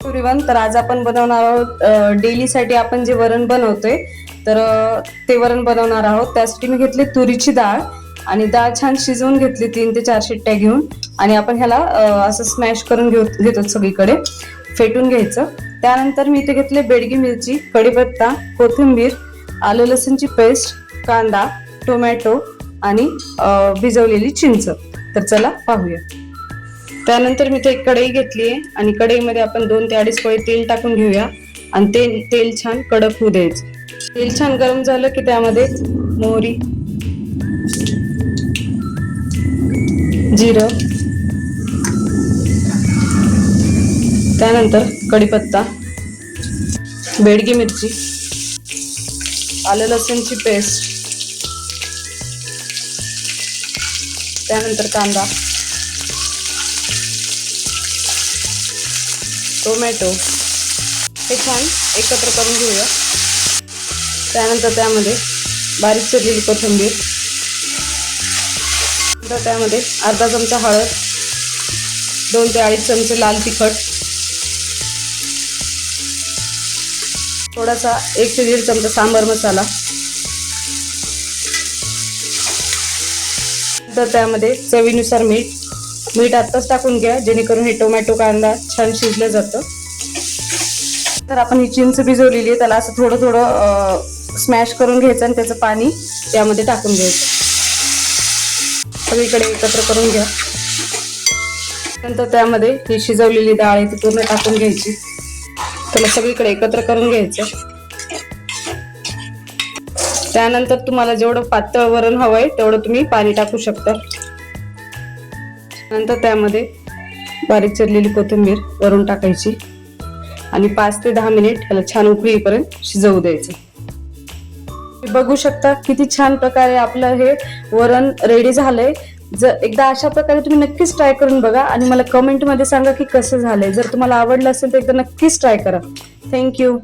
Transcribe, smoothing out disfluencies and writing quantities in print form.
Everyone, तर आज आपण बनवणार आहोत डेलीसाठी आपण जे वरण बनवतोय तर ते वरण बनवणार आहोत। त्यासाठी मी घेतली तुरीची डाळ आणि डाळ छान शिजवून घेतली 3 ते 4 शिट्ट्या घेऊन आणि आपण ह्याला असं स्मॅश करून घेतो सगळीकडे फेटून घ्यायचं। त्यानंतर मी इथे घेतले बेडगी मिरची, कढीपत्ता, कोथिंबीर, आलं लसूणची पेस्ट, कांदा, टोमॅटो आणि भिजवलेली चिंच। तर चला पाहूया। त्यानंतर मी एक कढई घेतली आहे आणि कढईमध्ये आपण 2 ते 2.5 पळी तेल टाकून घेऊया आणि तेल छान कडक होऊ द्यायचं। तेल छान गरम झालं की त्यामध्ये मोहरी, जिरं, त्यानंतर कढीपत्ता, बेडगी मिरची, आलं लसूणची पेस्ट, त्यानंतर कांदा, टोमॅटो हे छान एकत्र करून घेऊया। त्यानंतर त्यामध्ये बारीक चिरलेली कोथिंबीर, त्यामध्ये अर्धा चमचा हळद, 2 ते 2.5 चमचे लाल तिखट, थोडासा 1 ते 1.5 चमचा सांबर मसाला, तर त्यामध्ये चवीनुसार मीठ आत्ताच टाकून घ्या जेणेकरून हे टोमॅटो कांदा छान शिजलं जातं। तर आपण ही चिंच भिजवलेली आहे त्याला असं थोडं स्मॅश करून घ्यायचं आणि त्याचं पाणी त्यामध्ये टाकून घ्यायचं, सगळीकडे एकत्र करून घ्या। नंतर त्यामध्ये ही शिजवलेली डाळ आहे ती पूर्ण टाकून घ्यायची, त्याला सगळीकडे एकत्र करून घ्यायचं। त्यानंतर तुम्हाला जेवढं पातळ वरण हवंय तेवढं तुम्ही पाणी टाकू शकता। नंतर त्यामध्ये बारीक चिरलेली कोथिंबीर वरून टाकायची आणि 5 ते 10 मिनिट ह्याला छान उकळी येईपर्यंत शिजवू द्यायचं। बघू शकता किती छान प्रकारे आपलं हे वरण रेडी झालंय। जर एकदा अशा प्रकारे तुम्ही नक्कीच ट्राय करून बघा आणि मला कमेंट मध्ये सांगा की कसं झालंय। जर तुम्हाला आवडलं असेल तर एकदा नक्कीच ट्राय करा। थँक्यू।